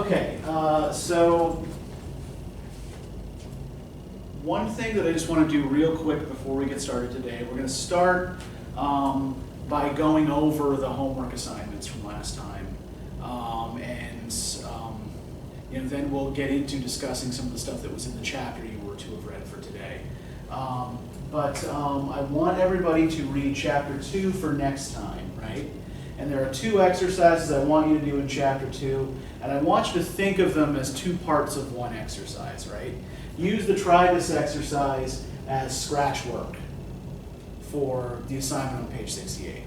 Okay, so one thing that I just want to do real quick before we get started today, we're going to start by going over the homework assignments from last time, and then we'll get into discussing some of the stuff that was in the chapter you were to have read for today. But I want everybody to read chapter 2 for next time, right? And there are 2 exercises I want you to do in chapter 2, and I want you to think of them as 2 parts of one exercise, right? Use the try this exercise as scratch work for the assignment on page 68.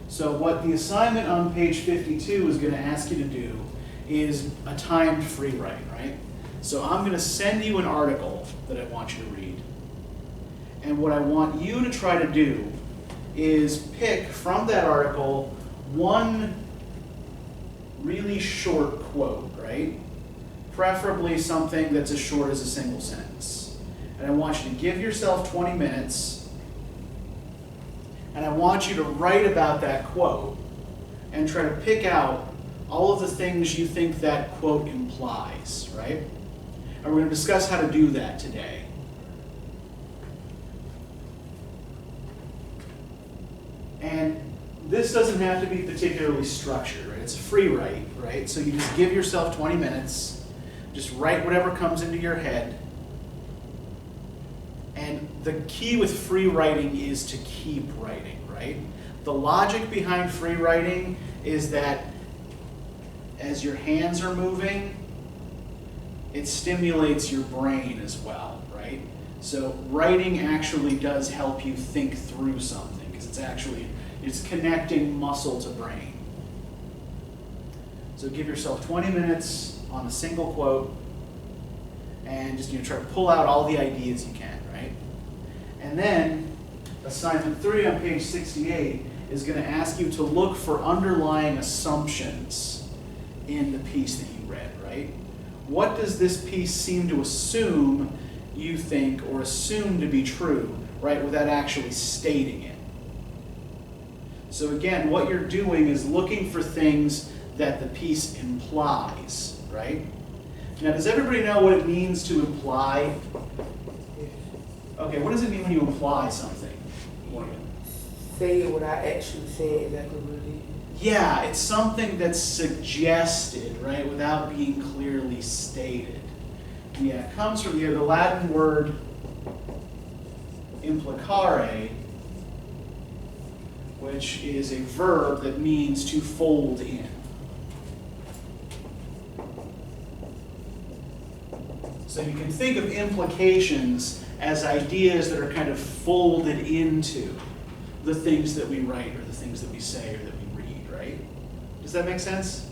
So what the assignment on page 52 is going to ask you to do is a timed free write, right? So I'm going to send you an article that I want you to read. And what I want you to try to do is pick from that article one really short quote, right? Preferably something that's as short as a single sentence. And I want you to give yourself 20 minutes, and I want you to write about that quote and try to pick out all of the things you think that quote implies, right? And we're going to discuss how to do that today. And this doesn't have to be particularly structured, right? It's a free write, right? So you just give yourself 20 minutes, just write whatever comes into your head. And the key with free writing is to keep writing, right? The logic behind free writing is that as your hands are moving, it stimulates your brain as well, right? So writing actually does help you think through something, because it's connecting muscle to brain. So give yourself 20 minutes on a single quote, and just try to pull out all the ideas you can, right? And then assignment 3 on page 68 is going to ask you to look for underlying assumptions in the piece that you read, right? What does this piece seem to assume you think, or assume to be true, right, without actually stating it? So again, what you're doing is looking for things that the piece implies, right? Now, does everybody know what it means to imply? Okay, what does it mean when you imply something? Say it without actually saying exactly what it is. Yeah, it's something that's suggested, right, without being clearly stated. Yeah, it comes from the Latin word implicare, which is a verb that means to fold in. So you can think of implications as ideas that are kind of folded into the things that we write, or the things that we say, or that we read, right? Does that make sense?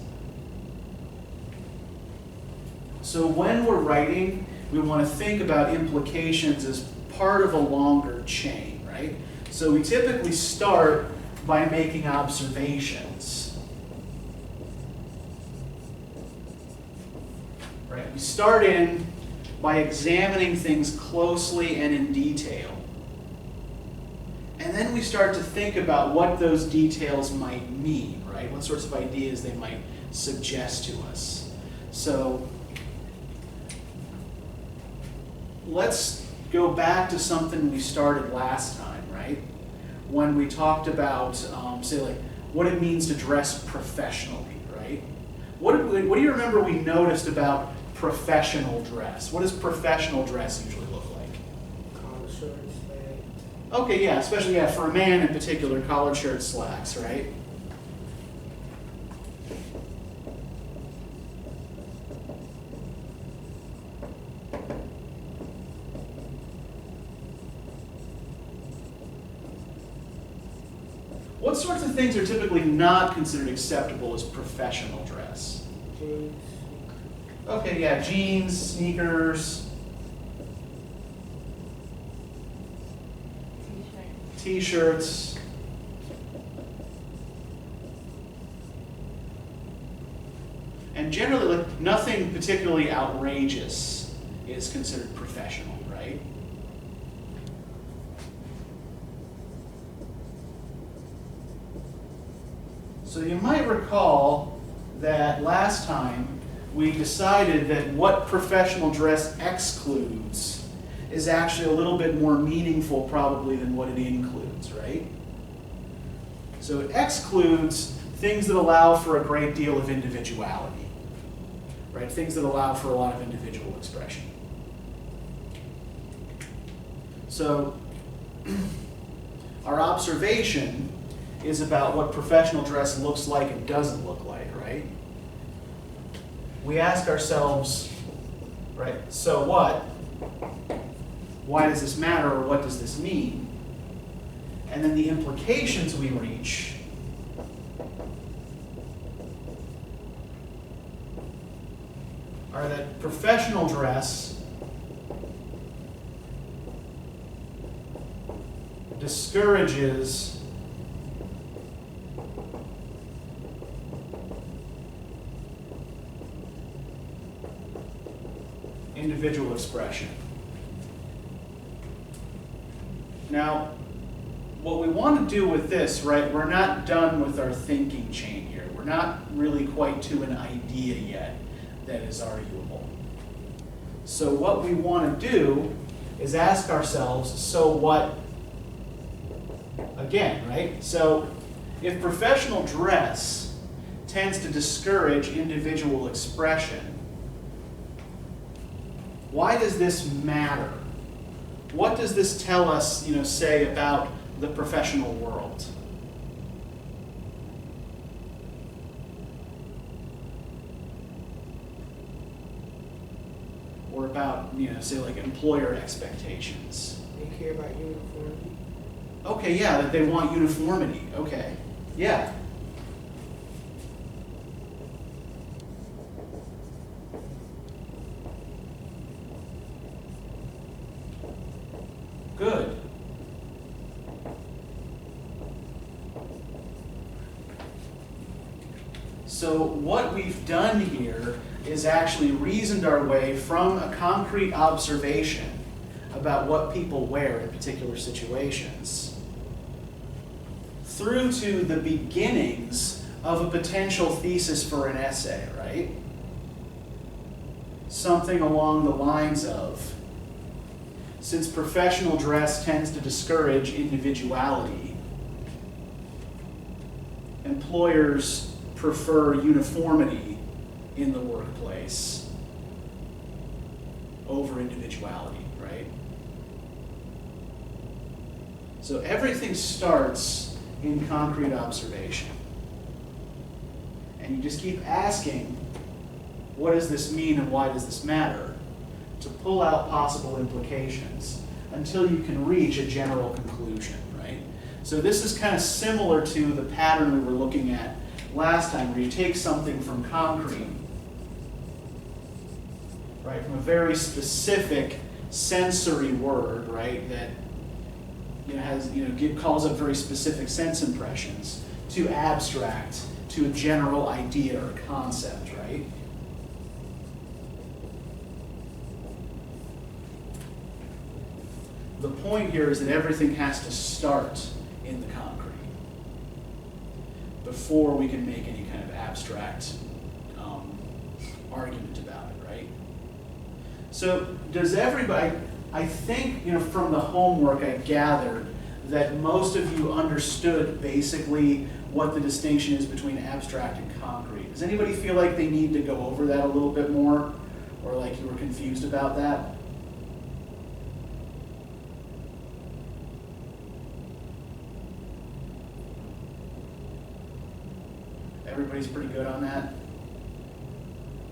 So when we're writing, we want to think about implications as part of a longer chain, right? So we typically start by making observations. Right? We start in by examining things closely and in detail. And then we start to think about what those details might mean, right? What sorts of ideas they might suggest to us. So let's go back to something we started last time, right? When we talked about, say, like, what it means to dress professionally, right? What do you remember we noticed about professional dress? What does professional dress usually look like? Collar shirts, slacks. Okay, yeah, especially for a man in particular, collared shirt, slacks, right? What sorts of things are typically not considered acceptable as professional dress? Jeans. Okay, yeah, jeans, sneakers, t-shirts. And generally, like, nothing particularly outrageous is considered professional, right? So you might recall that last time we decided that what professional dress excludes is actually a little bit more meaningful probably than what it includes, right? So it excludes things that allow for a great deal of individuality, right? Things that allow for a lot of individual expression. So our observation is about what professional dress looks like and doesn't look like, right? We ask ourselves, right, so what? Why does this matter, or what does this mean? And then the implications we reach are that professional dress discourages individual expression. Now, what we want to do with this, right, we're not done with our thinking chain here. We're not really quite to an idea yet that is arguable. So what we want to do is ask ourselves, so what again, right? So if professional dress tends to discourage individual expression, why does this matter? What does this tell us, say about the professional world? Or about, say like employer expectations? They care about uniformity. Okay, yeah, that they want uniformity. Okay, yeah. Good. So what we've done here is actually reasoned our way from a concrete observation about what people wear in particular situations through to the beginnings of a potential thesis for an essay, right? Something along the lines of, since professional dress tends to discourage individuality, employers prefer uniformity in the workplace over individuality, right? So everything starts in concrete observation. And you just keep asking, what does this mean and why does this matter? To pull out possible implications until you can reach a general conclusion, right? So this is kind of similar to the pattern we were looking at last time, where you take something from concrete, right, from a very specific sensory word, right, that has, calls up very specific sense impressions, to abstract, to a general idea or concept, right? The point here is that everything has to start in the concrete before we can make any kind of abstract argument about it, right? So does everybody, I think, from the homework I gathered that most of you understood basically what the distinction is between abstract and concrete. Does anybody feel like they need to go over that a little bit more, or like you were confused about that? Everybody's pretty good on that?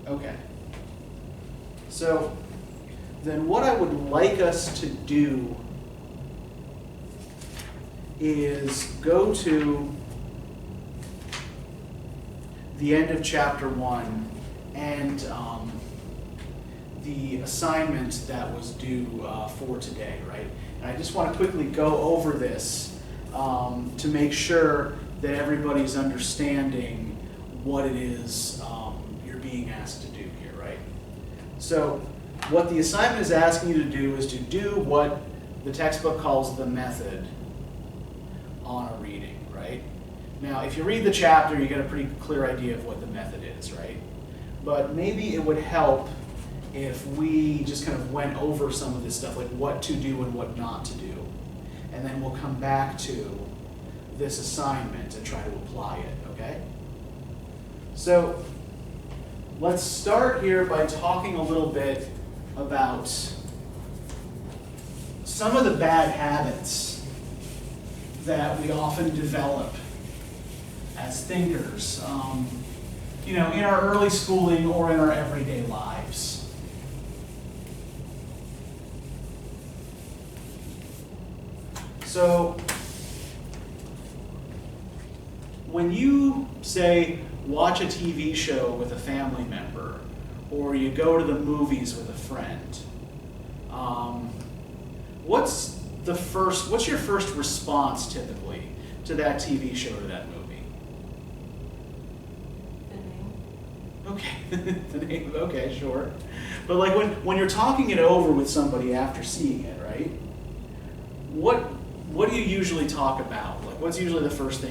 Okay. So then what I would like us to do is go to the end of chapter 1 and the assignment that was due for today, right? And I just want to quickly go over this to make sure that everybody's understanding what it is you're being asked to do here, right? So what the assignment is asking you to do is to do what the textbook calls the method on a reading, right? Now, if you read the chapter, you get a pretty clear idea of what the method is, right? but maybe it would help if we just kind of went over some of this stuff, like what to do and what not to do. And then we'll come back to this assignment and try to apply it, okay? So let's start here by talking a little bit about some of the bad habits that we often develop as thinkers, in our early schooling or in our everyday lives. So, when you, say, watch a TV show with a family member, or you go to the movies with a friend, what's your first response typically to that TV show or that movie? The name. Okay, the name. Okay, sure. But like when you're talking it over with somebody after seeing it, right? What do you usually talk about? Like, what's usually the first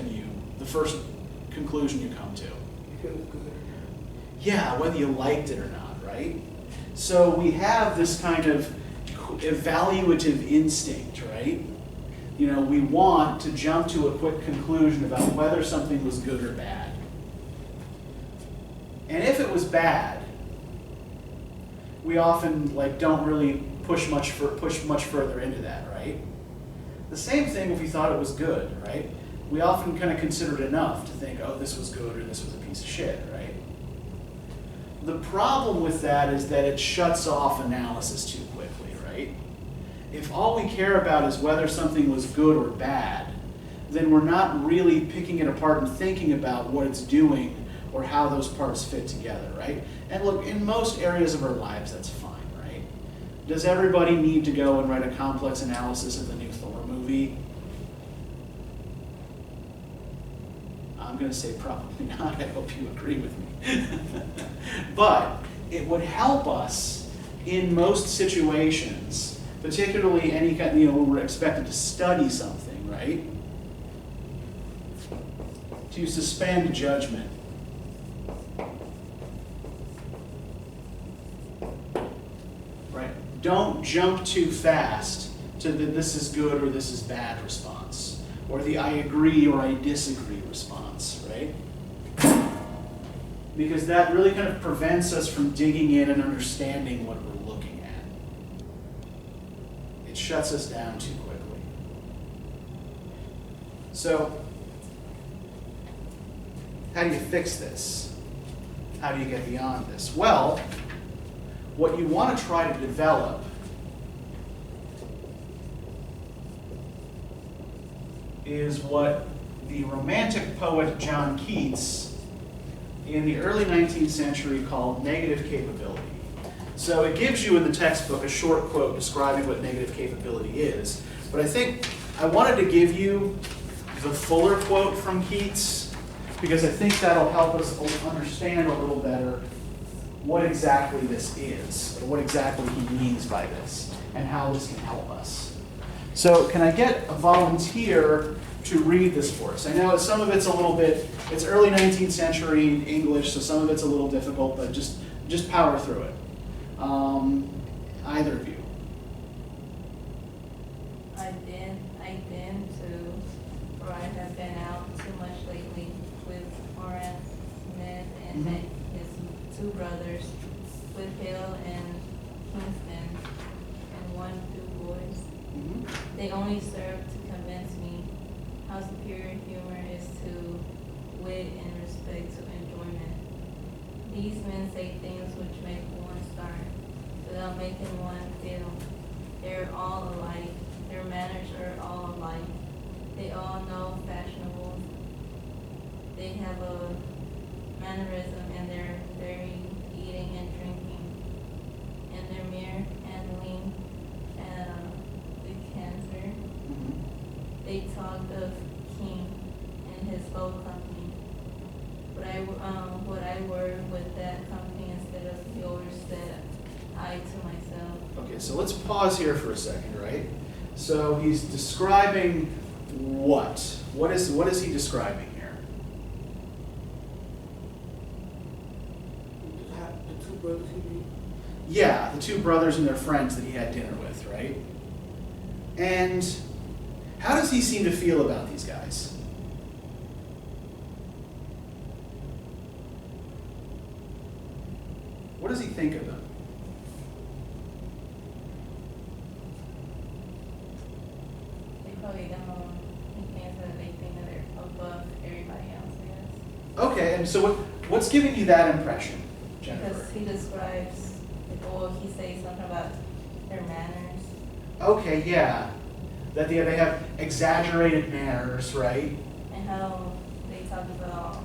conclusion you come to? If it was good. Yeah, whether you liked it or not, right? So we have this kind of evaluative instinct, right? We want to jump to a quick conclusion about whether something was good or bad. And if it was bad, we often don't really push much further into that, right? The same thing if we thought it was good, right? We often kind of consider it enough to think, oh, this was good or this was a piece of shit, right? The problem with that is that it shuts off analysis too quickly, right? If all we care about is whether something was good or bad, then we're not really picking it apart and thinking about what it's doing or how those parts fit together, right? And look, in most areas of our lives, that's fine, right? Does everybody need to go and write a complex analysis of the new Thor movie? I'm going to say probably not. I hope you agree with me. But it would help us in most situations, particularly any kind, when we're expected to study something, right? To suspend judgment. Right? Don't jump too fast to the this is good or this is bad response, or the I agree or I disagree response, right? Because that really kind of prevents us from digging in and understanding what we're looking at. It shuts us down too quickly. So, how do you fix this? How do you get beyond this? Well, what you want to try to develop is what the Romantic poet John Keats in the early 19th century called negative capability. So it gives you in the textbook a short quote describing what negative capability is, but I think I wanted to give you the fuller quote from Keats because I think that'll help us understand a little better what exactly this is, or what exactly he means by this, and how this can help us. So can I get a volunteer to read this for us? I know some of it's a little bit, it's early 19th century English, so some of it's a little difficult, but just power through it. Either of you. I have been out too much lately with Horace Smith and his two brothers, with Hill and Kingston, and one Du Bois. They only serve to convince me how superior humor is to wit and respect to enjoyment. These men say things which make one start, without making one feel. They're all alike. Their manners are all alike. They all know fashionables. They have a mannerism in their very eating and drinking, and their mere handling with cancer. They talked of King and his whole company. What I were with that company instead of yours, said I to myself. Okay, so let's pause here for a second, right? So he's describing what? What is he describing here? two brothers he did. Yeah, the two brothers and their friends that he had dinner with, right? And how does he seem to feel about these guys? What does he think of them? They probably don't, he thinks that they think that they're above everybody else, I guess. Okay, and so what's giving you that impression, Jennifer? Because he describes, well, he says something about their manners. Okay, yeah. That they have exaggerated manners, right? And how they talk about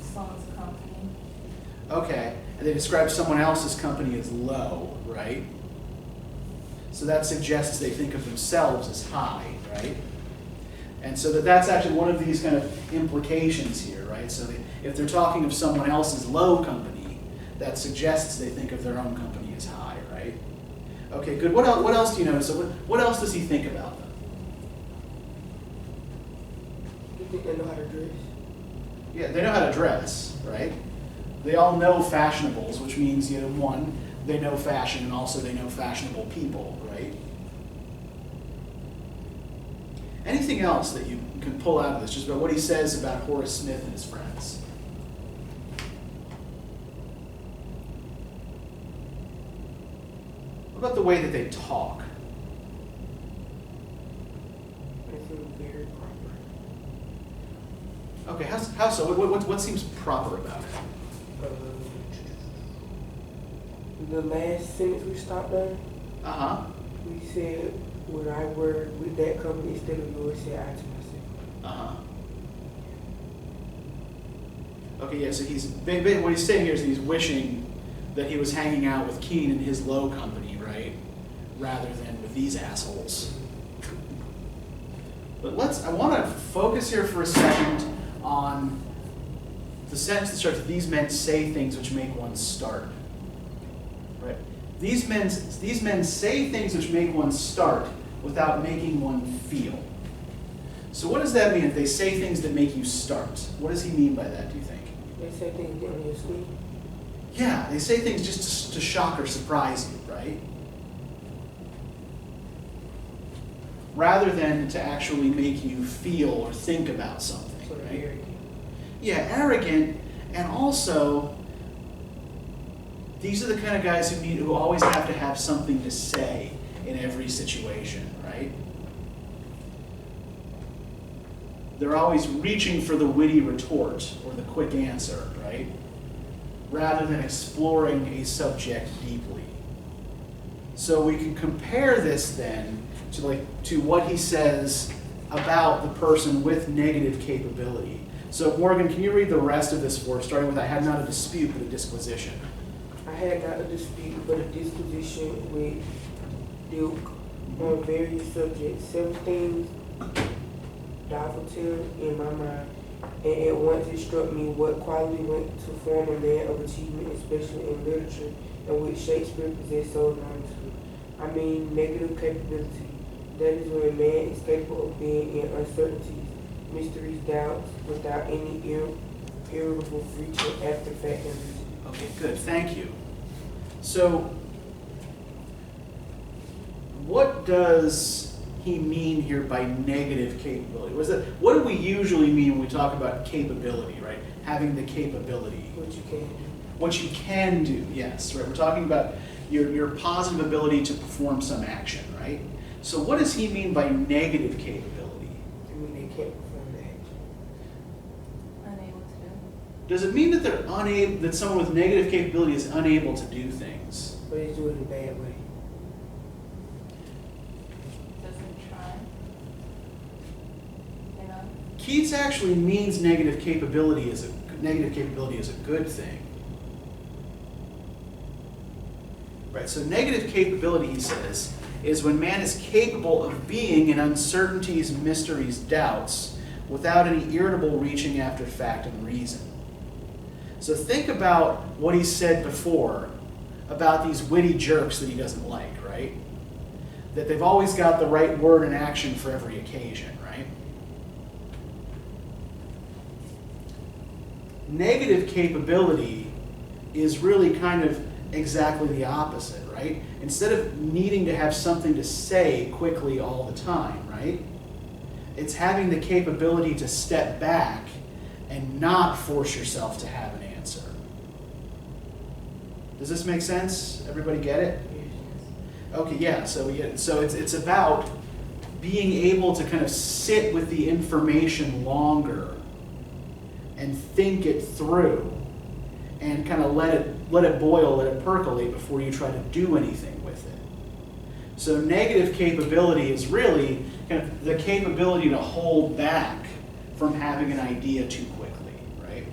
someone's company. Okay, and they describe someone else's company as low, right? So that suggests they think of themselves as high, right? And so that's actually one of these kind of implications here, right? So if they're talking of someone else's low company, that suggests they think of their own company as high, right? Okay, good. What else do you notice? So what else does he think about them? You think they know how to dress? Yeah, they know how to dress, right? They all know fashionables, which means, one, they know fashion, and also they know fashionable people, right? Anything else that you can pull out of this, just about what he says about Horace Smith and his friends? What about the way that they talk? They seem very proper. Okay, how so? What seems proper about it? The last sentence we stopped on, Uh-huh. we said, when I work with that company instead of yours, said I to myself. Uh-huh. Okay, yeah, so what he's saying here is that he's wishing that he was hanging out with Keene and his low company, right? Rather than with these assholes. But I want to focus here for a second on the sentence that starts, these men say things which make one start. Right? These men say things which make one start without making one feel. So what does that mean if they say things that make you start? What does he mean by that, do you think? They say things get on your skin. Yeah, they say things just to shock or surprise you, right? Rather than to actually make you feel or think about something, Sort of right? arrogant. Yeah, arrogant, and also these are the kind of guys who always have to have something to say in every situation, right? They're always reaching for the witty retort or the quick answer, right? Rather than exploring a subject deeply. So we can compare this then to what he says about the person with negative capability. So Morgan, can you read the rest of this for us, starting with I had not a dispute but a disquisition. I had not a dispute, but a disposition with Duke on various subjects. Several things diverted in my mind, and at once it struck me what quality went to form a man of achievement, especially in literature, and which Shakespeare possessed so enormously. I mean negative capability. That is when a man is capable of being in uncertainties, mysteries, doubts, without any irritable reaching after fact and reason. Okay, good, thank you. So, what does he mean here by negative capability? What do we usually mean when we talk about capability, right? Having the capability. What you can do. What you can do, yes, right? We're talking about your positive ability to perform some action, right? So what does he mean by negative capability? I mean, they can't perform the action. Unable to. Does it mean that that someone with negative capability is unable to do things? But they do it in a bad way. Doesn't try. You know? Keats actually means negative capability as a good thing. Right, so negative capability, he says, is when man is capable of being in uncertainties, mysteries, doubts, without any irritable reaching after fact and reason. So think about what he said before about these witty jerks that he doesn't like, right? That they've always got the right word and action for every occasion, right? Negative capability is really kind of exactly the opposite, right? Instead of needing to have something to say quickly all the time, right? It's having the capability to step back and not force yourself to have an answer. Does this make sense? Everybody get it? Okay, yeah, so it's about being able to kind of sit with the information longer and think it through and kind of let it boil, let it percolate before you try to do anything with it. So negative capability is really kind of the capability to hold back from having an idea too quickly, right?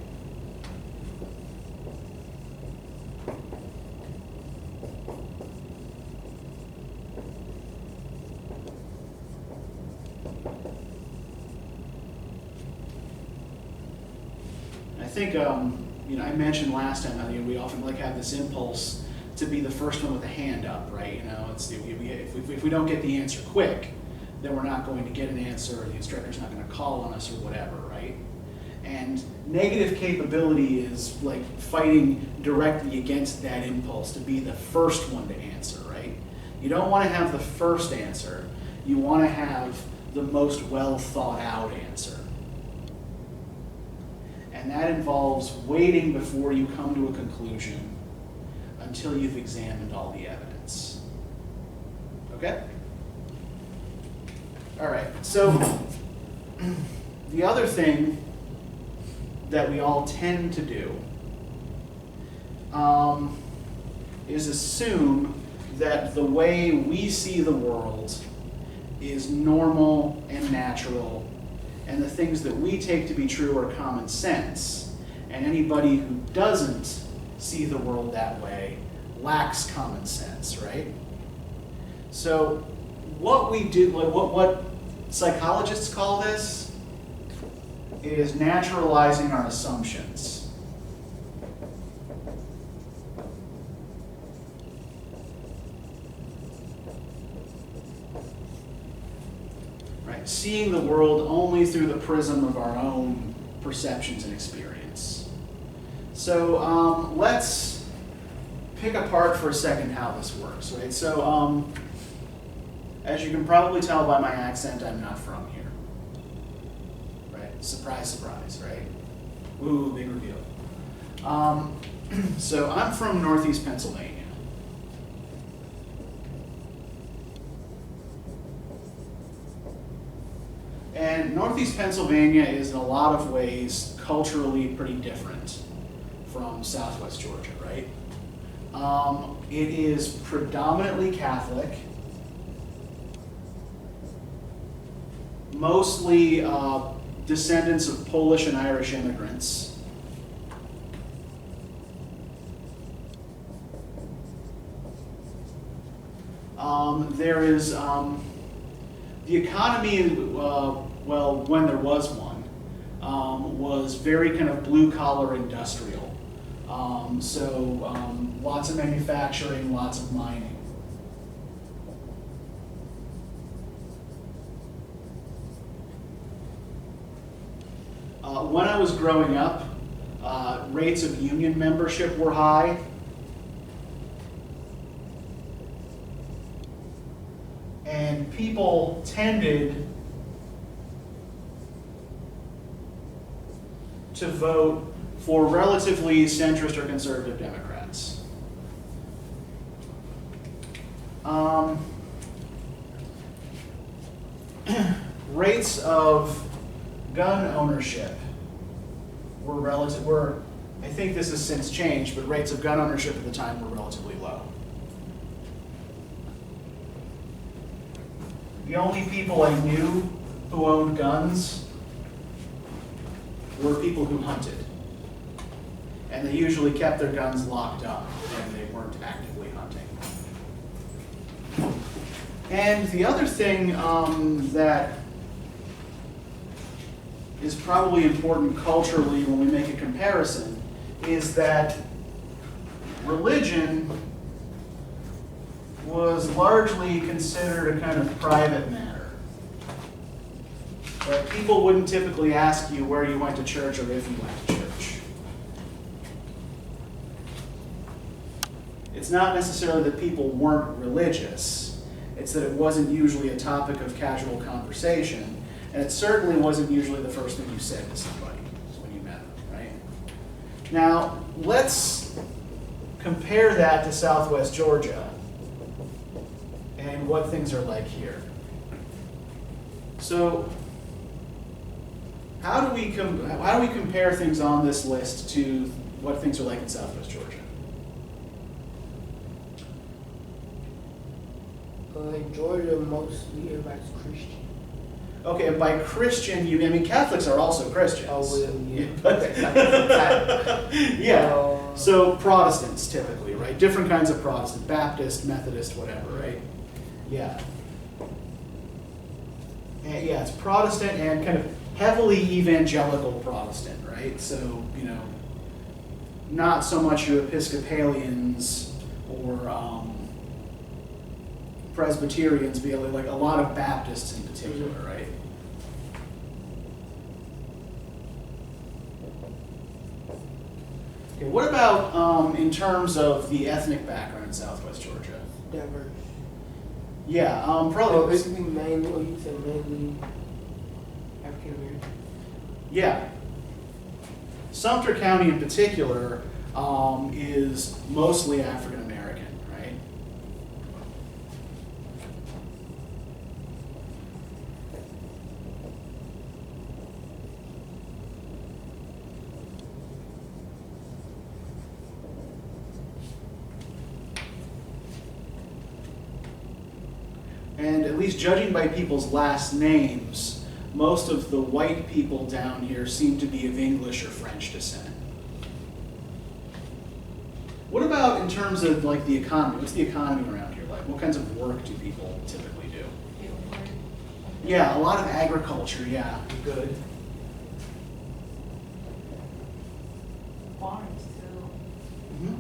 I think, I mentioned last time how we often have this impulse to be the first one with a hand up, right? If we don't get the answer quick, then we're not going to get an answer, or the instructor's not going to call on us or whatever, right? And negative capability is like fighting directly against that impulse to be the first one to answer, right? You don't want to have the first answer. You want to have the most well thought out answer. And that involves waiting before you come to a conclusion until you've examined all the evidence. Okay? All right, so the other thing that we all tend to do is assume that the way we see the world is normal and natural, and the things that we take to be true are common sense, and anybody who doesn't see the world that way lacks common sense, right? So what we do, what psychologists call this is naturalizing our assumptions. Right? Seeing the world only through the prism of our own perceptions and experience. So let's pick apart for a second how this works, right? So as you can probably tell by my accent, I'm not from here. Right? Surprise, surprise, right? Ooh, big reveal. So I'm from Northeast Pennsylvania. And Northeast Pennsylvania is in a lot of ways culturally pretty different from Southwest Georgia, right? It is predominantly Catholic, mostly descendants of Polish and Irish immigrants. There is the economy, well, when there was one, was very kind of blue-collar industrial. Lots of manufacturing, lots of mining. When I was growing up, rates of union membership were high. And people tended to vote for relatively centrist or conservative Democrats. Rates of gun ownership were, I think this has since changed, but rates of gun ownership at the time were relatively low. The only people I knew who owned guns were people who hunted. And they usually kept their guns locked up and they weren't actively hunting. And the other thing that is probably important culturally when we make a comparison is that religion was largely considered a kind of private matter. But people wouldn't typically ask you where you went to church or if you went to church. It's not necessarily that people weren't religious, it's that it wasn't usually a topic of casual conversation, and it certainly wasn't usually the first thing you said to somebody when you met them, right? Now, let's compare that to Southwest Georgia and what things are like here. So, how do we compare things on this list to what things are like in Southwest Georgia? In Georgia, mostly everybody's Christian. Okay, and by Christian, I mean Catholics are also Christians. Oh, well, yeah. But, yeah. So Protestants typically, right? Different kinds of Protestant, Baptist, Methodist, whatever, right? Yeah. And yeah, it's Protestant and kind of heavily evangelical Protestant, right? So, not so much your Episcopalians or Presbyterians, but like a lot of Baptists in particular, right? Okay, what about in terms of the ethnic background in Southwest Georgia? Diverse. Yeah, Oh, probably. basically mainly, or you said mainly African American. Yeah. Sumter County in particular is mostly African American, right? And at least judging by people's last names, most of the white people down here seem to be of English or French descent. What about in terms of like the economy? What's the economy around here like? What kinds of work do people typically do? Yeah, a lot of agriculture, yeah. Good. Farms too. Mm-hmm.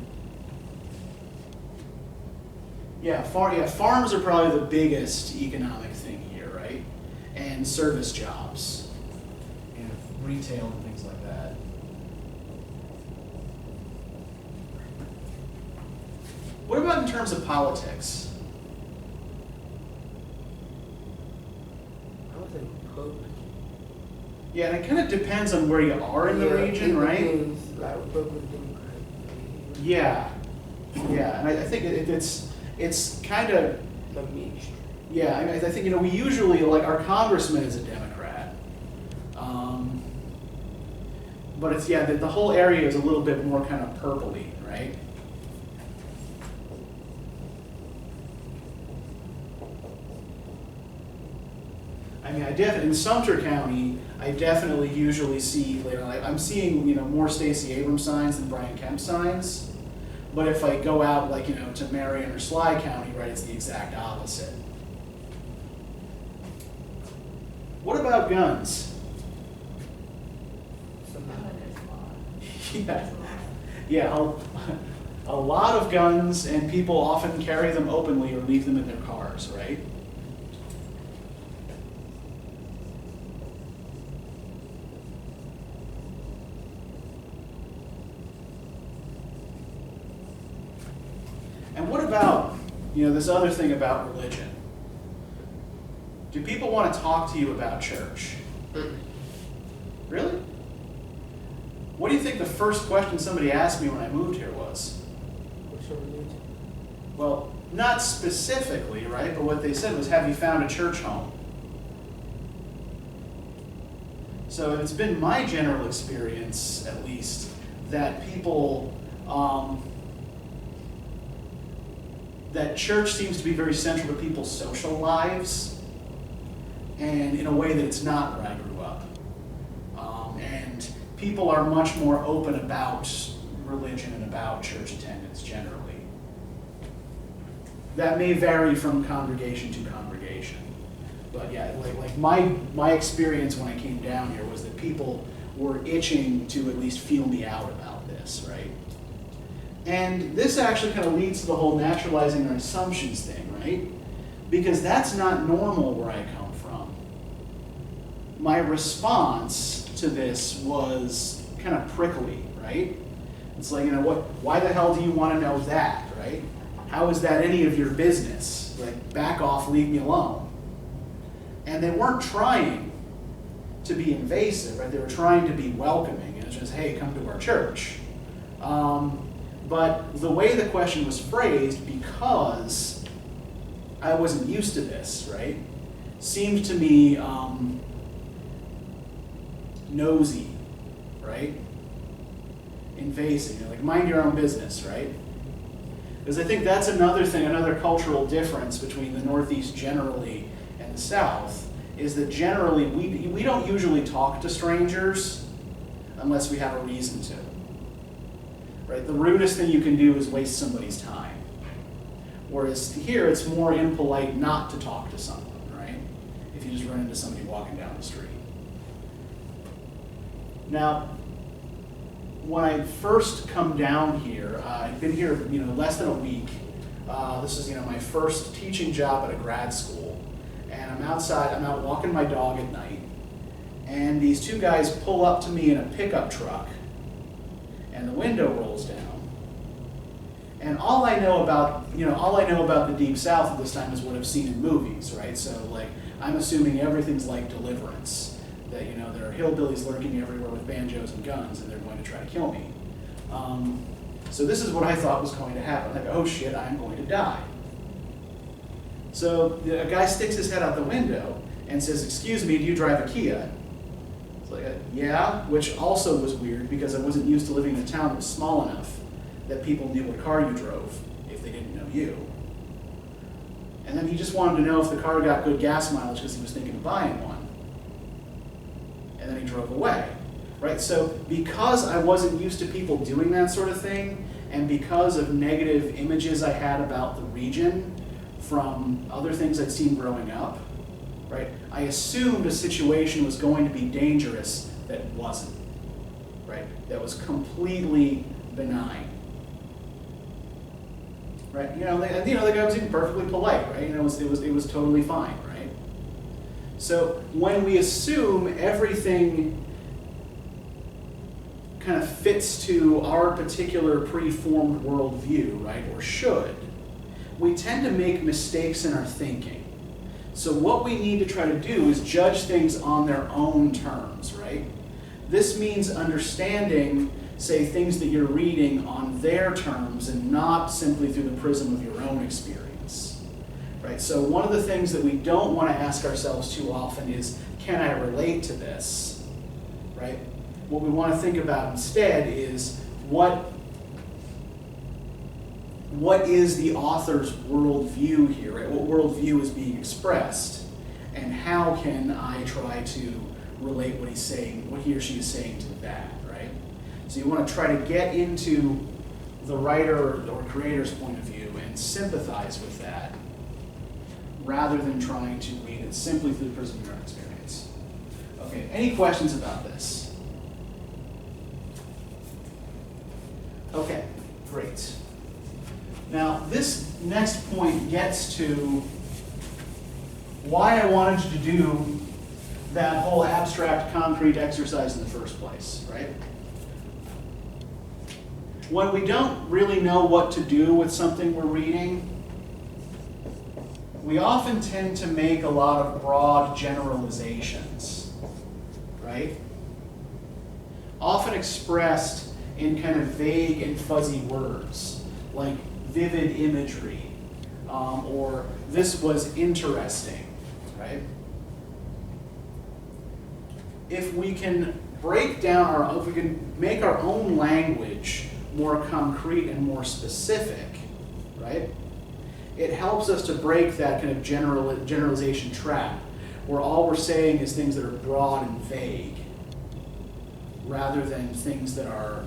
Yeah, farms are probably the biggest economic thing here, right? And service jobs, and retail and things like that. What about in terms of politics? I would say Republican. Yeah, and it kind of depends on where you are in the region, right? Depends, like Republican, Democrat. Yeah, yeah, and I think it's kind of, A mixture. yeah, I think, we usually, like, our congressman is a Democrat. But it's, yeah, the whole area is a little bit more kind of purpley, right? I mean, in Sumter County, I definitely usually see, I'm seeing, more Stacey Abrams signs than Brian Kemp signs. But if I go out, to Marion or Sly County, right, it's the exact opposite. What about guns? Yeah, yeah, a lot of guns, and people often carry them openly or leave them in their cars, right? And what about, this other thing about religion? Do people want to talk to you about church? Really? What do you think the first question somebody asked me when I moved here was? What's your religion? Well, not specifically, right? But what they said was, have you found a church home? So it's been my general experience, at least, that people, that church seems to be very central to people's social lives, and in a way that it's not where I grew up. And people are much more open about religion and about church attendance generally. That may vary from congregation to congregation. But yeah, like my experience when I came down here was that people were itching to at least feel me out about this, right? And this actually kind of leads to the whole naturalizing our assumptions thing, right? Because that's not normal where I come from. My response to this was kind of prickly, right? It's like, why the hell do you want to know that, right? How is that any of your business? Like, back off, leave me alone. And they weren't trying to be invasive, right? They were trying to be welcoming, and it's just, hey, come to our church. But the way the question was phrased, because I wasn't used to this, right, seemed to me nosy, right? Invasive, you know, like, mind your own business, right? Because I think that's another thing, another cultural difference between the Northeast generally and the South, is that generally we don't usually talk to strangers unless we have a reason to. Right? The rudest thing you can do is waste somebody's time. Whereas here, it's more impolite not to talk to someone, right? If you just run into somebody walking down the street. Now, when I first come down here, I've been here, less than a week. This is, my first teaching job at a grad school. And I'm outside, I'm out walking my dog at night. And these two guys pull up to me in a pickup truck. And the window rolls down. And all I know about the Deep South at this time is what I've seen in movies, right? So, like, I'm assuming everything's like Deliverance. That, there are hillbillies lurking everywhere with banjos and guns, and they're going to try to kill me. So this is what I thought was going to happen. Like, oh shit, I'm going to die. So a guy sticks his head out the window and says, "Excuse me, do you drive a Kia?" It's like, yeah, which also was weird because I wasn't used to living in a town that was small enough that people knew what car you drove if they didn't know you. And then he just wanted to know if the car got good gas mileage because he was thinking of buying one. And then he drove away, right? So because I wasn't used to people doing that sort of thing, and because of negative images I had about the region from other things I'd seen growing up, right, I assumed a situation was going to be dangerous that wasn't, right? That was completely benign, right? The guy was even perfectly polite, right? It was totally fine, right? So when we assume everything kind of fits to our particular preformed worldview, right, or should, we tend to make mistakes in our thinking. So what we need to try to do is judge things on their own terms, right? This means understanding, say, things that you're reading on their terms and not simply through the prism of your own experience, right? So one of the things that we don't want to ask ourselves too often is, can I relate to this, right? What we want to think about instead is, what is the author's worldview here, right? What worldview is being expressed, and how can I try to relate what he's saying, what he or she is saying to that, right? So you want to try to get into the writer or creator's point of view and sympathize with that, rather than trying to read it simply through the prism of your own experience. Okay, any questions about this? Okay, great. Now, this next point gets to why I wanted you to do that whole abstract concrete exercise in the first place, right? When we don't really know what to do with something we're reading, we often tend to make a lot of broad generalizations, right? Often expressed in kind of vague and fuzzy words, like vivid imagery, or this was interesting, right? If we can if we can make our own language more concrete and more specific, right? It helps us to break that kind of generalization trap, where all we're saying is things that are broad and vague, rather than things that are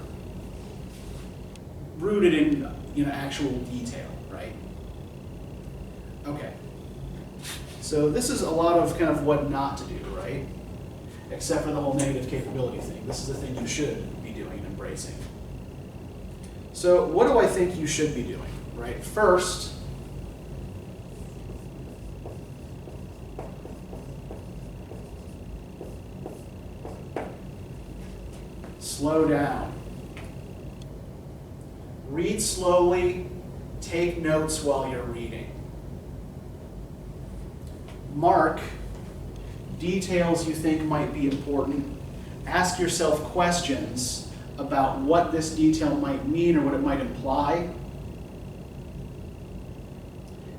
rooted in actual detail, right? Okay. So this is a lot of kind of what not to do, right? Except for the whole negative capability thing. This is the thing you should be doing and embracing. So what do I think you should be doing, right? First, slow down. Read slowly, Take notes while you're reading. Mark details you think might be important. Ask yourself questions about what this detail might mean or what it might imply.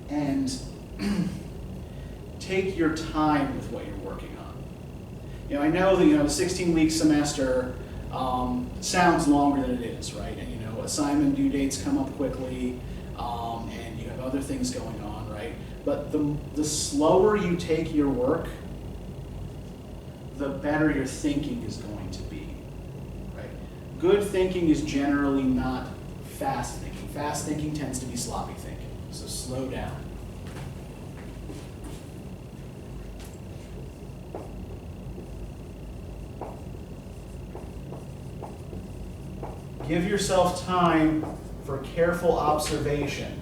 And take your time with what you're working on. I know that the 16-week semester sounds longer than it is, right? And assignment due dates come up quickly, and you have other things going on, right? But the slower you take your work, the better your thinking is going to be, right? Good thinking is generally not fast thinking. Fast thinking tends to be sloppy thinking, so slow down. Give yourself time for careful observation,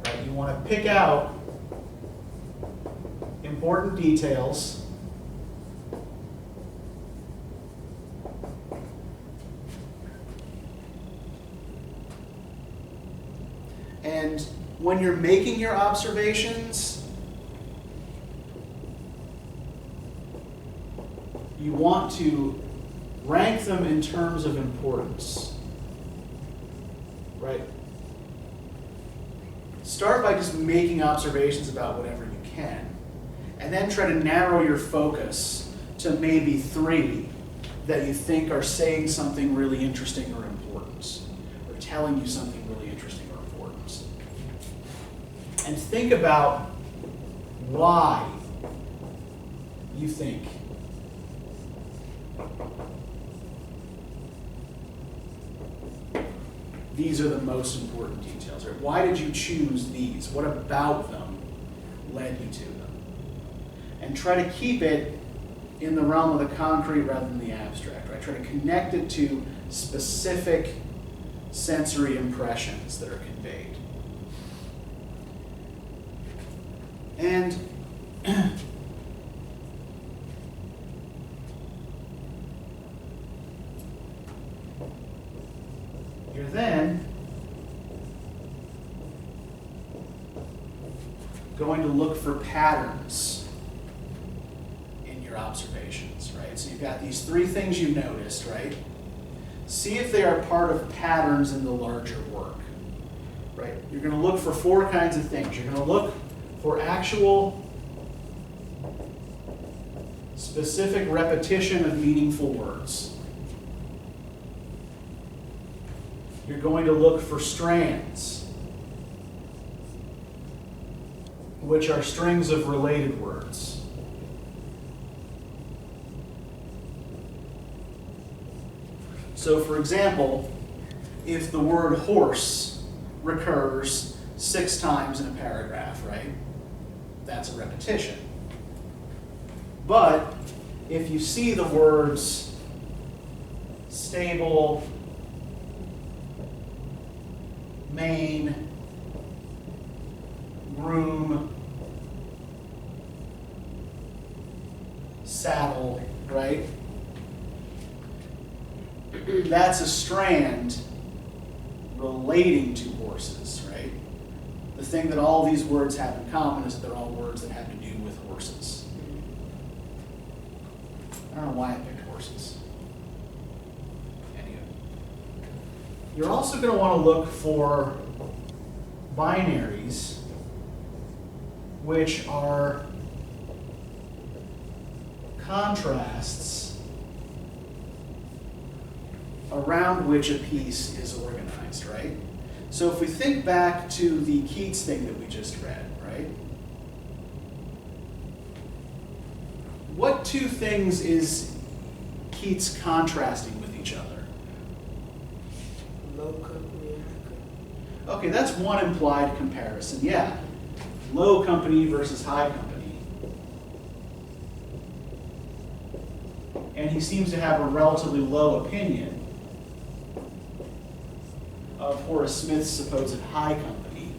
right? You want to pick out important details. And when you're making your observations, you want to rank them in terms of importance, right? Start by just making observations about whatever you can, and then try to narrow your focus to maybe 3 that you think are saying something really interesting or important, or telling you something really interesting or important. And think about why you think these are the most important details, right? Why did you choose these? What about them led you to them? And try to keep it in the realm of the concrete rather than the abstract, right? Try to connect it to specific sensory impressions that are conveyed. And you're then going to look for patterns in your observations, right? So you've got these 3 things you noticed, right? See if they are part of patterns in the larger work, right? You're going to look for 4 kinds of things. You're going to look for actual specific repetition of meaningful words. You're going to look for strands, which are strings of related words. So, for example, if the word horse recurs 6 times in a paragraph, right? That's a repetition. But if you see the words stable, main, groom, saddle, right? That's a strand relating to horses, right? The thing that all these words have in common is that they're all words that have to do with horses. I don't know why I picked horses. Anyway. You're also going to want to look for binaries, which are contrasts around which a piece is organized, right? So if we think back to the Keats thing that we just read, right? What 2 things is Keats contrasting with each other? Low company and high company. Okay, that's one implied comparison, yeah. Low company versus high company. And he seems to have a relatively low opinion of Horace Smith's supposed high company.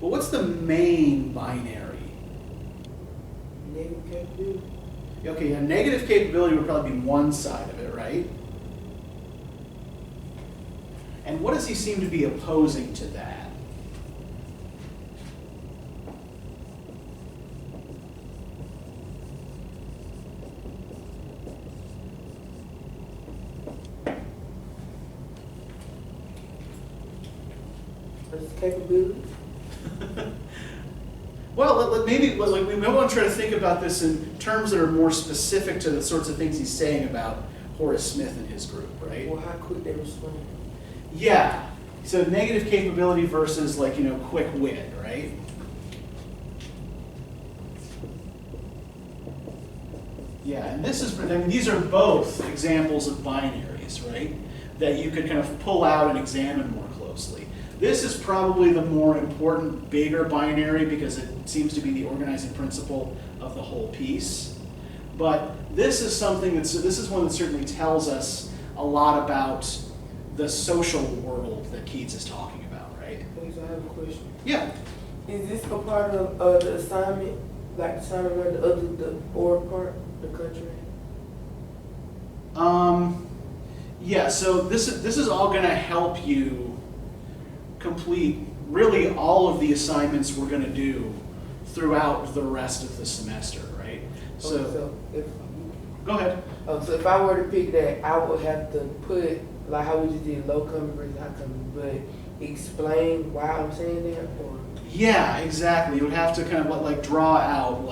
But what's the main binary? Negative capability. Okay, a negative capability would probably be one side of it, right? And what does he seem to be opposing to that? It's capability. Well, maybe we may want to try to think about this in terms that are more specific to the sorts of things he's saying about Horace Smith and his group, right? Well, how quick they respond. Yeah. So negative capability versus quick wit, right? Yeah, and these are both examples of binaries, right? That you could kind of pull out and examine more closely. This is probably the more important, bigger binary because it seems to be the organizing principle of the whole piece. But this is one that certainly tells us a lot about the social world that Keats is talking about, right? Please, I have a question. Yeah. Is this a part of the assignment, like the assignment around the or part, the country? Yeah, so this is all going to help you complete really all of the assignments we're going to do throughout the rest of the semester, right? So if Go ahead. so if I were to pick that, I would have to put like how we just did low coming versus high coming, but explain why I'm saying that, or Yeah, exactly. You would have to kind of draw out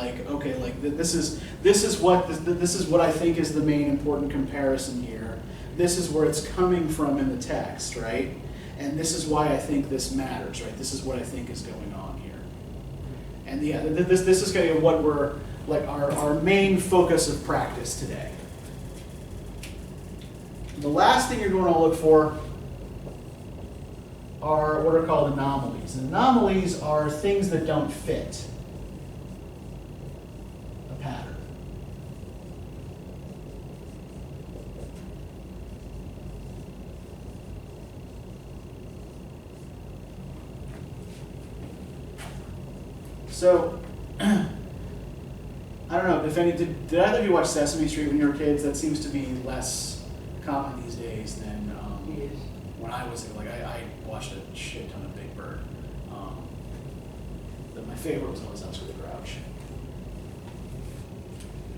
this is what I think is the main important comparison here. This is where it's coming from in the text, right? And this is why I think this matters, right? This is what I think is going on here. And yeah, this is kind of what we're our main focus of practice today. The last thing you're going to look for are what are called anomalies. And anomalies are things that don't fit a pattern. So, I don't know if did either of you watch Sesame Street when you were kids? That seems to be less common these days than yes. when I was I watched a shit ton of Big Bird. But my favorite was always Oscar the Grouch.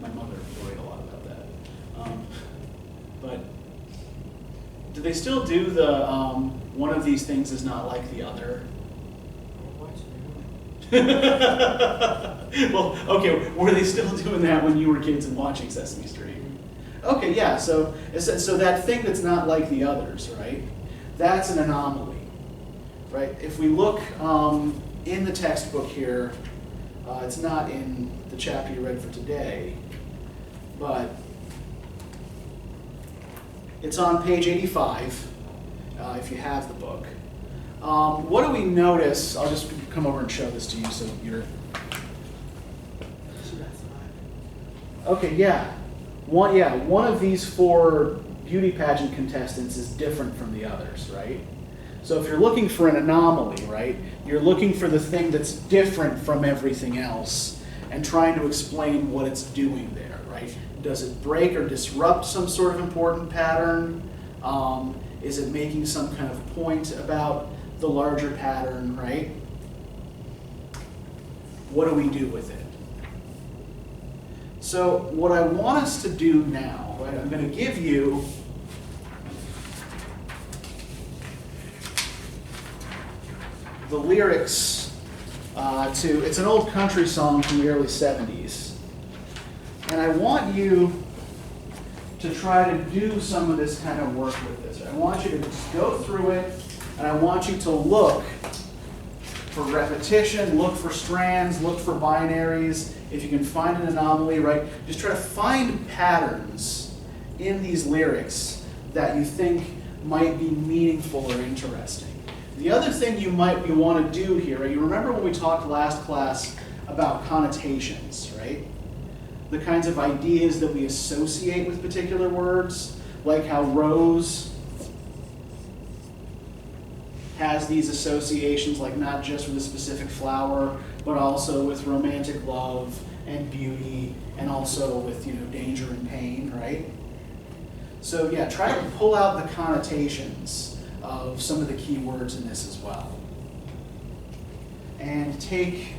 My mother worried a lot about that. But do they still do the one of these things is not like the other? Well, okay, were they still doing that when you were kids and watching Sesame Street? Okay, yeah, so that thing that's not like the others, right? That's an anomaly, right? If we look in the textbook here, it's not in the chapter you read for today, but it's on page 85, if you have the book. What do we notice? I'll just come over and show this to you so you're... Okay, yeah. One of these four beauty pageant contestants is different from the others, right? So if you're looking for an anomaly, right, you're looking for the thing that's different from everything else and trying to explain what it's doing there, right? Does it break or disrupt some sort of important pattern? Is it making some kind of point about the larger pattern, right? What do we do with it? So what I want us to do now, right, I'm going to give you the lyrics it's an old country song from the early 70s. And I want you to try to do some of this kind of work with this. I want you to just go through it, and I want you to look for repetition, look for strands, look for binaries. If you can find an anomaly, right? Just try to find patterns in these lyrics that you think might be meaningful or interesting. The other thing you want to do here, right? You remember when we talked last class about connotations, right? The kinds of ideas that we associate with particular words, like how rose has these associations, like not just with a specific flower, but also with romantic love and beauty, and also with danger and pain, right? So yeah, try to pull out the connotations of some of the key words in this as well. And take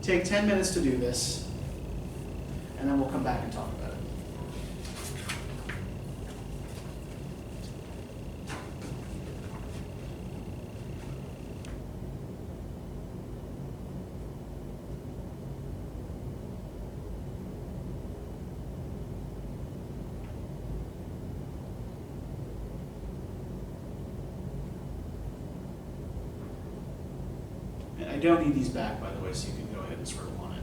10 minutes to do this, and then we'll come back and talk about it. And I don't need these back, by the way, so you can go ahead and scribble on it.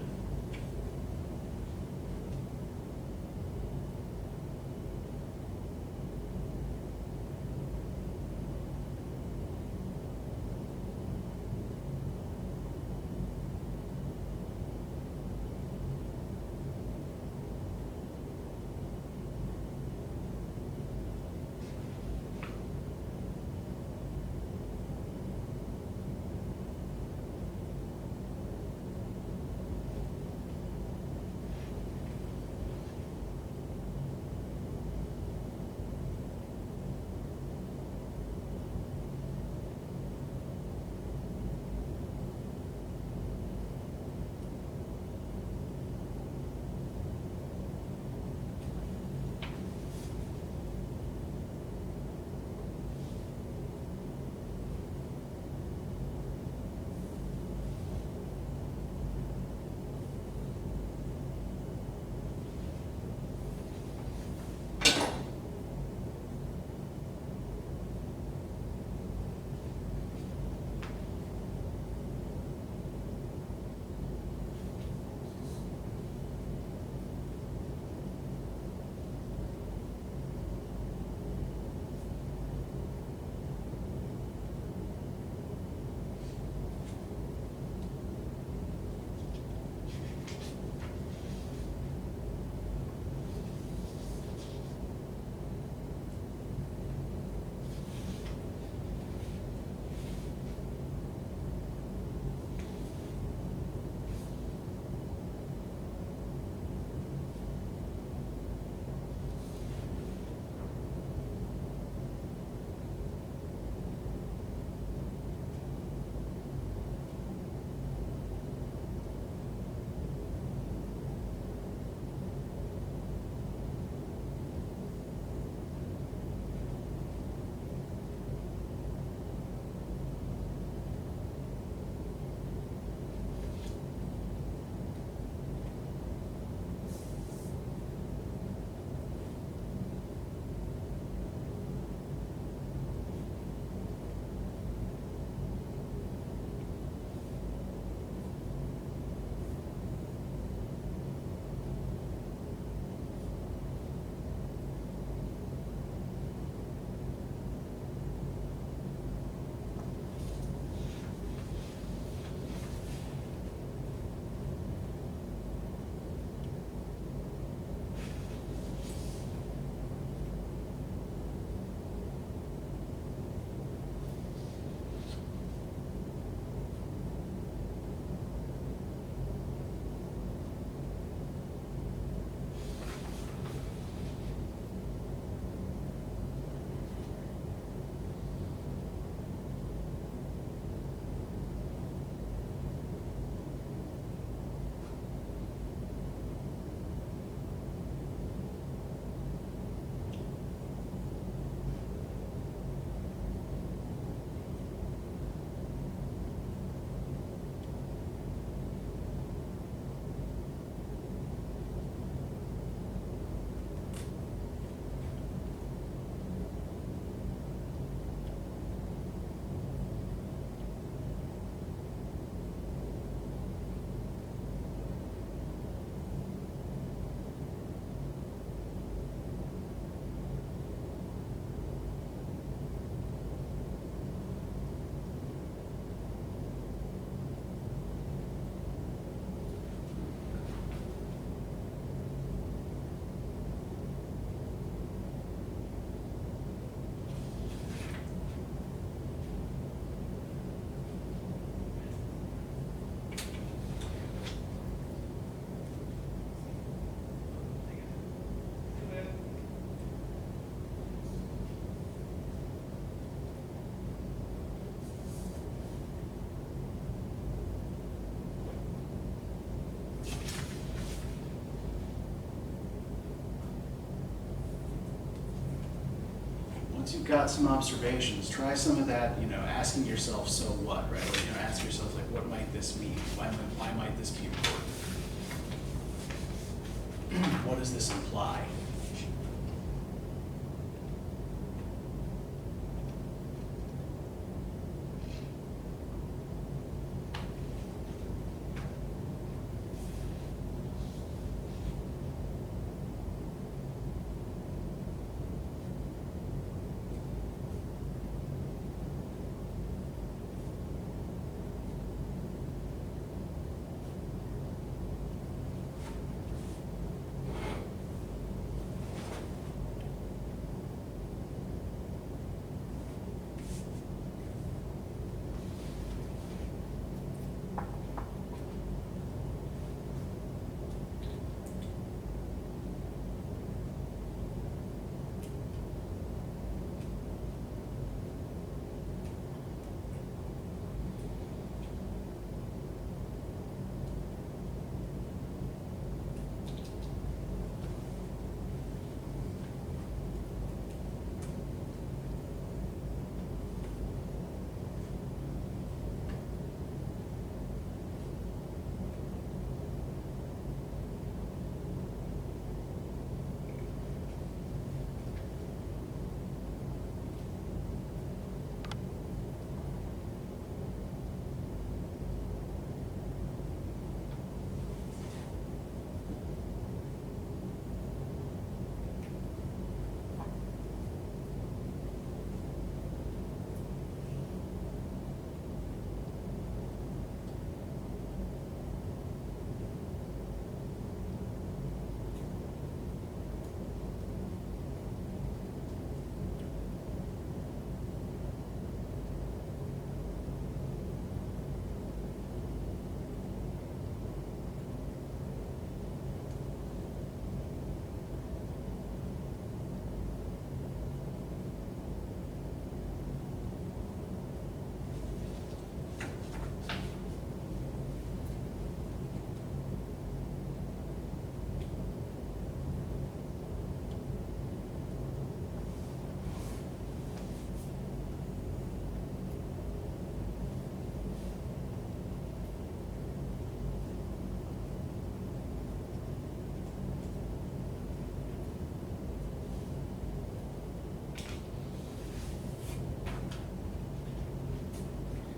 you've got some observations, try some of that, asking yourself, so what, right? Like, ask yourself, like, what might this mean? Why might this be important? What does this imply?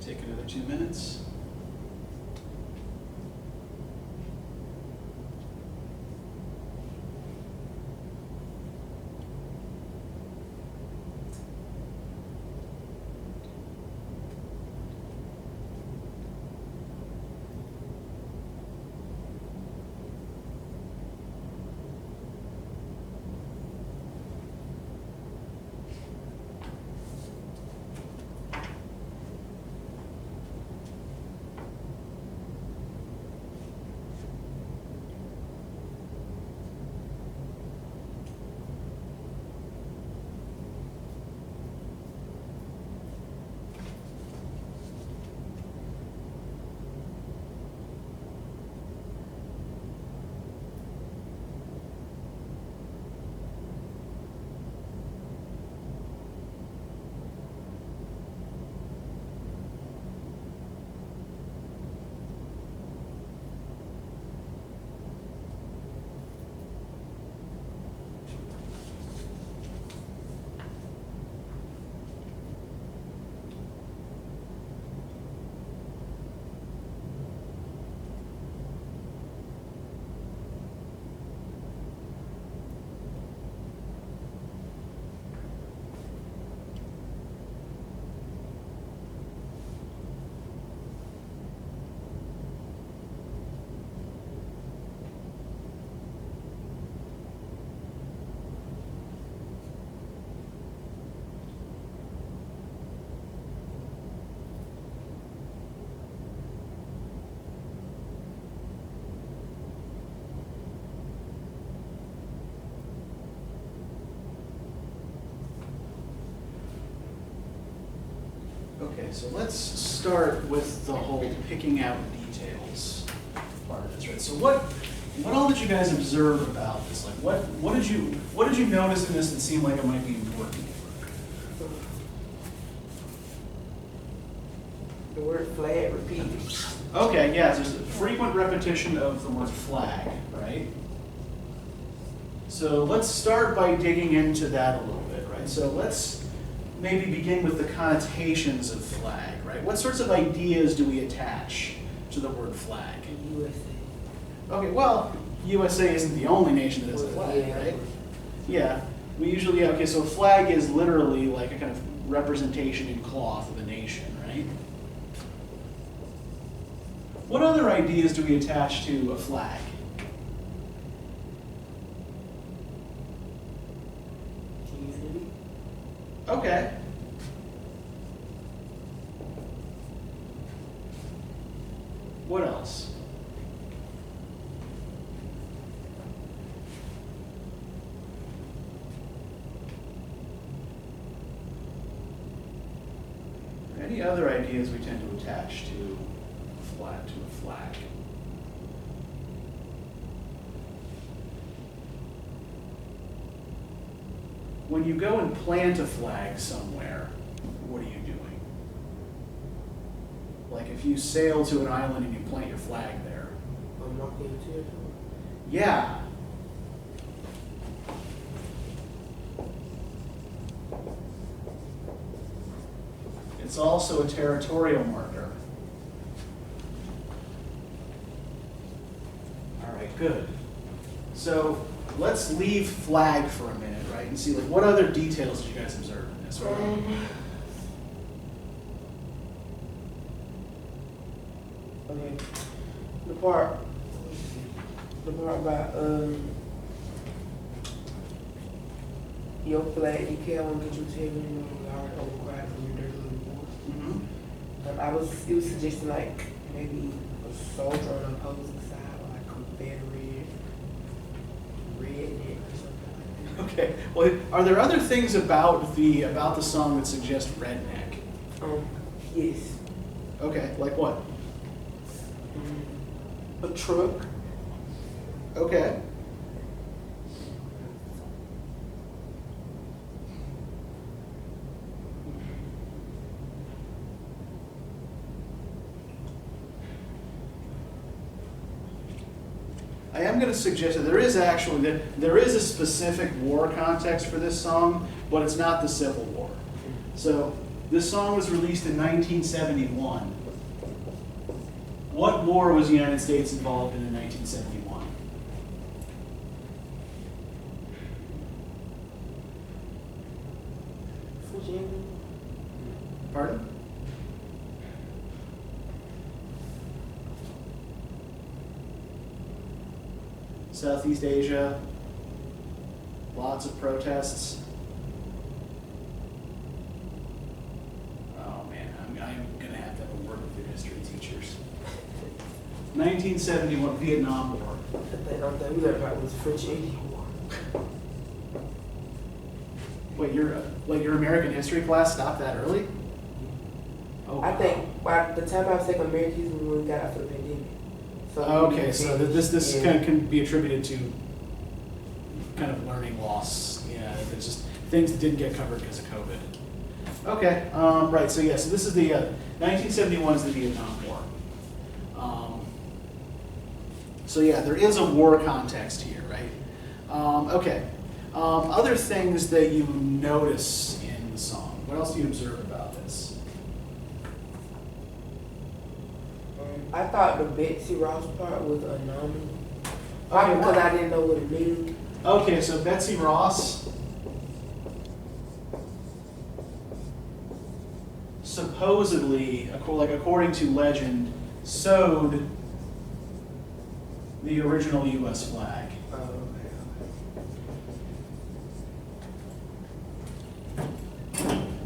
Take another 2 minutes. Okay, so let's start with the whole picking out details part of this, right? So what all did you guys observe about this? Like, what did you notice in this that seemed like it might be important? The word flag repeated. Okay, yeah, there's a frequent repetition of the word flag, right? So let's start by digging into that a little bit, right? So let's maybe begin with the connotations of flag, right? What sorts of ideas do we attach to the word flag? USA. Okay, well, USA isn't the only nation that has a flag, right? Yeah, we usually, okay, so a flag is literally like a kind of representation in cloth of a nation, right? What other ideas do we attach to a flag? Unity. Okay. What else? Any other ideas we tend to attach to a flag? When you go and plant a flag somewhere, what are you doing? Like if you sail to an island and you plant your flag there. I'm not going to. Yeah. It's also a territorial marker. All right, good. So let's leave flag for a minute, right, and see like what other details did you guys observe in this? Right? Okay. The part about your flag, you can't want to get you to heaven and you are overcrowded from your dirty little war. Mm-hmm. It was suggesting like maybe a soldier on the opposing side, or like Confederate, redneck or something like that. Okay. Well, are there other things about the song that suggest redneck? Yes. Okay, like what? A truck. Okay. I am going to suggest that there is a specific war context for this song, but it's not the Civil War. So this song was released in 1971. What war was the United States involved in 1971? Virginia. Pardon? Southeast Asia, lots of protests. Oh man, I'm going to have a word with your history teachers. 1971 Vietnam War. I thought we learned about was the French Indian War. Wait, your American history class stopped that early? Oh, I think by the time I was taking American history, we got out for the pandemic. So okay, so this yeah. can be attributed to kind of learning loss. Yeah, it's just things that didn't get covered because of COVID. Okay, right. So yeah, so this is the 1971 is the Vietnam War. So yeah, there is a war context here, right? Okay. Other things that you notice in the song. What else do you observe about this? I thought the Betsy Ross part was an anomaly. Probably because I didn't know what it meant. Okay, so Betsy Ross supposedly, according to legend, sewed the original U.S. flag.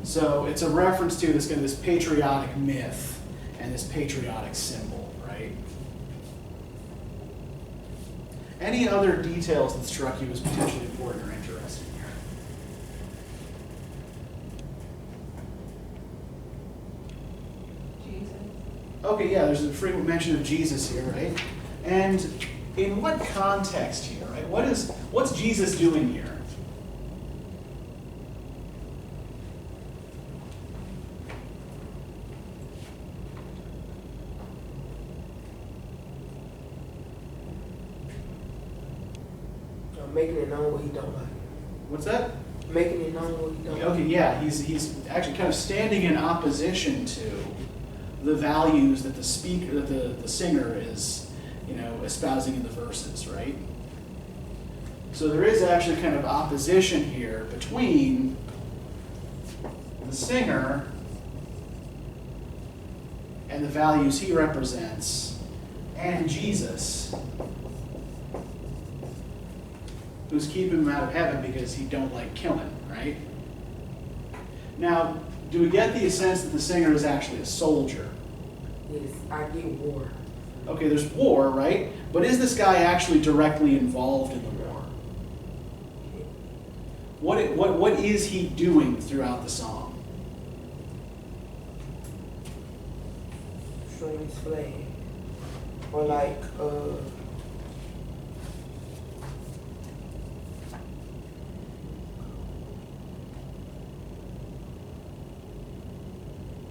So it's a reference to this patriotic myth and this patriotic symbol, right? Any other details that struck you as potentially important or interesting here? Jesus. Okay, yeah, there's a frequent mention of Jesus here, right? And in what context here, right? What's Jesus doing here? Making it known what he don't like. What's that? Making it known what he don't Okay, like. yeah, he's actually kind of standing in opposition to the values that the speaker, that the singer is, espousing in the verses, right? So there is actually kind of opposition here between the singer and the values he represents and Jesus, who's keeping him out of heaven because he don't like killing, right? Now, do we get the sense that the singer is actually a soldier? Yes, I get war. Okay, there's war, right? But is this guy actually directly involved in the war? What is he doing throughout the song? Showing his flag. Or like,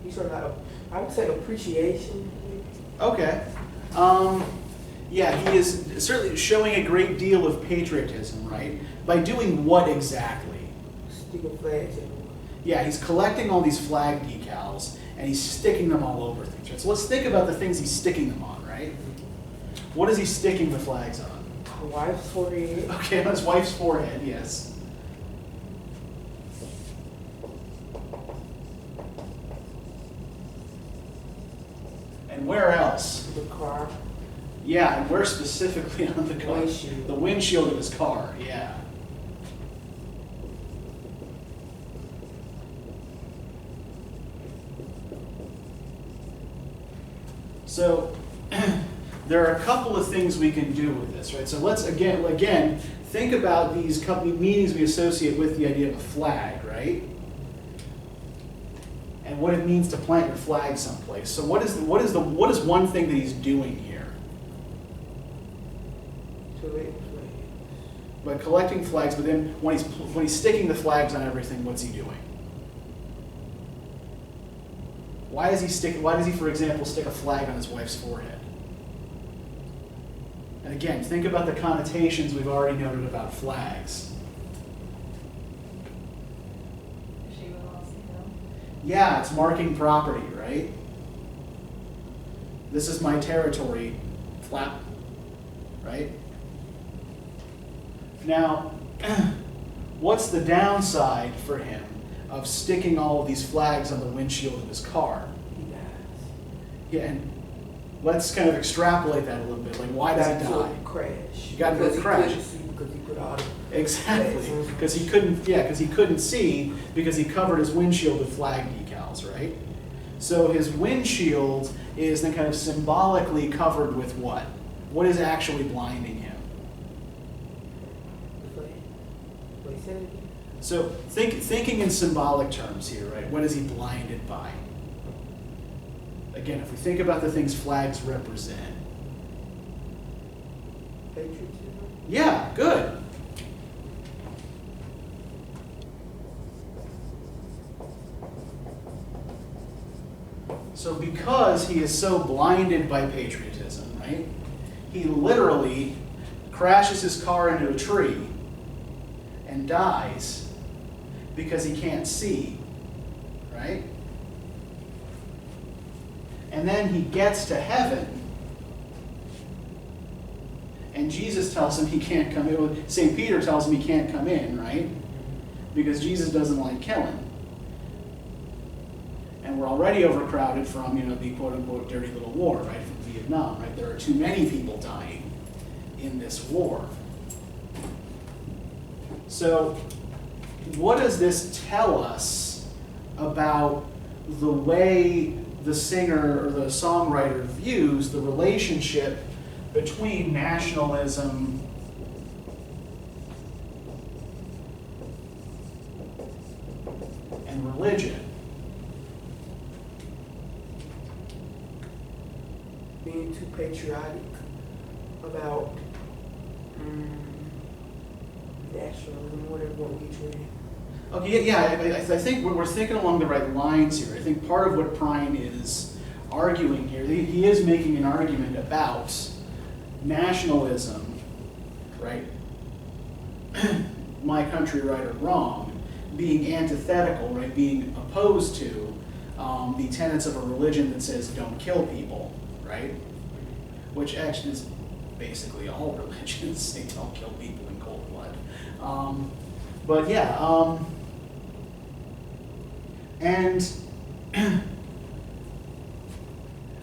he's showing like, I would say appreciation. Okay. Yeah, he is certainly showing a great deal of patriotism, right? By doing what exactly? Sticking flags everywhere. Yeah, he's collecting all these flag decals and he's sticking them all over things. Right? So let's think about the things he's sticking them on, right? What is he sticking the flags on? My wife's forehead. Okay, on his wife's forehead, yes. And where else? The car. Yeah, and where specifically on the car? Windshield. The windshield of his car, yeah. So there are a couple of things we can do with this, right? So let's again think about these company meanings we associate with the idea of a flag, right? And what it means to plant your flag someplace. So what is one thing that he's doing here? Collecting flags. By collecting flags, but then when he's sticking the flags on everything, what's he doing? Why does he, for example, stick a flag on his wife's forehead? And again, think about the connotations we've already noted about flags. She belongs to him. Yeah, it's marking property, right? This is my territory, flap, right? Now, what's the downside for him of sticking all of these flags on the windshield of his car? He dies. Yeah, and let's kind of extrapolate that a little bit. Like, why does he die? Crash. He got into a crash. Because he put all the Exactly, because he couldn't see because he covered his windshield with flag decals, right? So his windshield is then kind of symbolically covered with what? What is actually blinding him? Wait, say it again. So thinking in symbolic terms here, right? What is he blinded by? Again, if we think about the things flags represent. Patriotism. Yeah, good. So because he is so blinded by patriotism, right? He literally crashes his car into a tree and dies because he can't see, right? And then he gets to heaven, and Jesus tells him he can't come in. St. Peter tells him he can't come in, right? Because Jesus doesn't like killing. And we're already overcrowded from, the quote-unquote dirty little war, right, from Vietnam, right? There are too many people dying in this war. So what does this tell us about the way the singer or the songwriter views the relationship between nationalism and religion? Being too patriotic about nationalism, whatever you want to get you in. Okay, yeah, I think we're thinking along the right lines here. I think part of what Prine is arguing here, he is making an argument about nationalism, right? my country right or wrong, being antithetical, right, being opposed to the tenets of a religion that says don't kill people, right? Which actually is basically all religions say don't kill people in cold blood. But yeah, and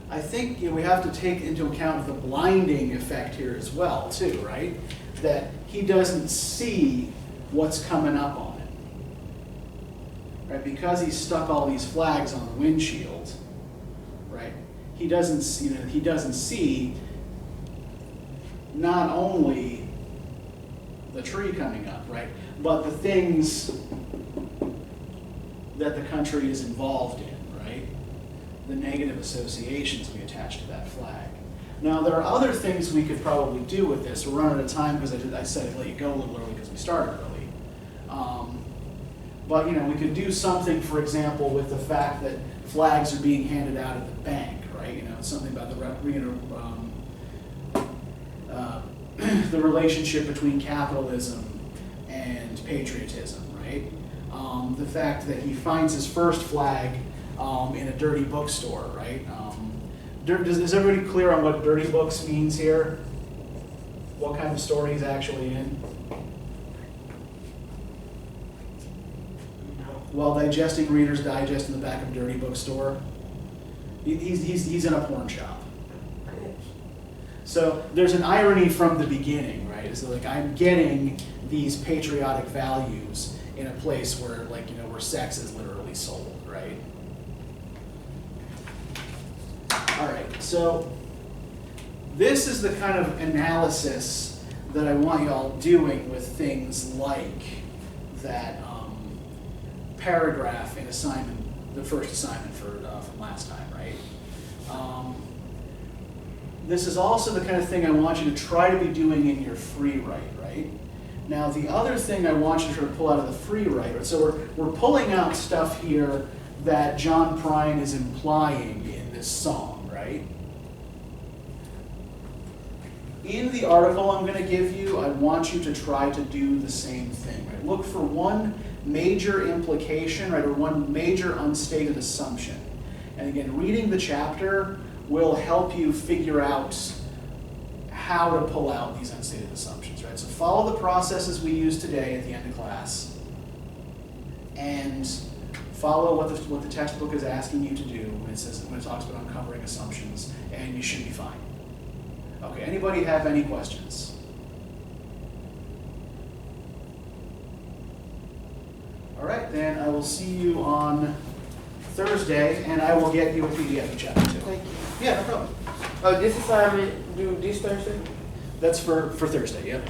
I think we have to take into account the blinding effect here as well, too, right? That he doesn't see what's coming up on it, right? Because he's stuck all these flags on the windshield, right? He doesn't see not only the tree coming up, right, but the things that the country is involved in, right? The negative associations we attach to that flag. Now, there are other things we could probably do with this. We're running out of time because I said I'd let you go a little early because we started early. But we could do something, for example, with the fact that flags are being handed out at the bank, right? Something about the relationship between capitalism and patriotism, right? The fact that he finds his first flag in a dirty bookstore, right? Is everybody clear on what dirty books means here? What kind of story he's actually in? While digesting Reader's Digest in the back of a dirty bookstore, he's in a porn shop. So there's an irony from the beginning, right? It's like I'm getting these patriotic values in a place where, where sex is literally sold, right? All right, so this is the kind of analysis that I want y'all doing with things like that paragraph in assignment, the first assignment from last time, right? This is also the kind of thing I want you to try to be doing in your free write, right? Now, the other thing I want you to try to pull out of the free write, right? So we're pulling out stuff here that John Prine is implying in this song, right? In the article I'm going to give you, I want you to try to do the same thing, right? Look for one major implication, right, or one major unstated assumption. And again, reading the chapter will help you figure out how to pull out these unstated assumptions, right? So follow the processes we use today at the end of class, and follow what the textbook is asking you to do when it talks about uncovering assumptions, and you should be fine. Okay, anybody have any questions? All right, then I will see you on Thursday, and I will get you a PDF of chapter 2. Thank you. Yeah, no problem. This assignment due this Thursday? That's for Thursday, yep.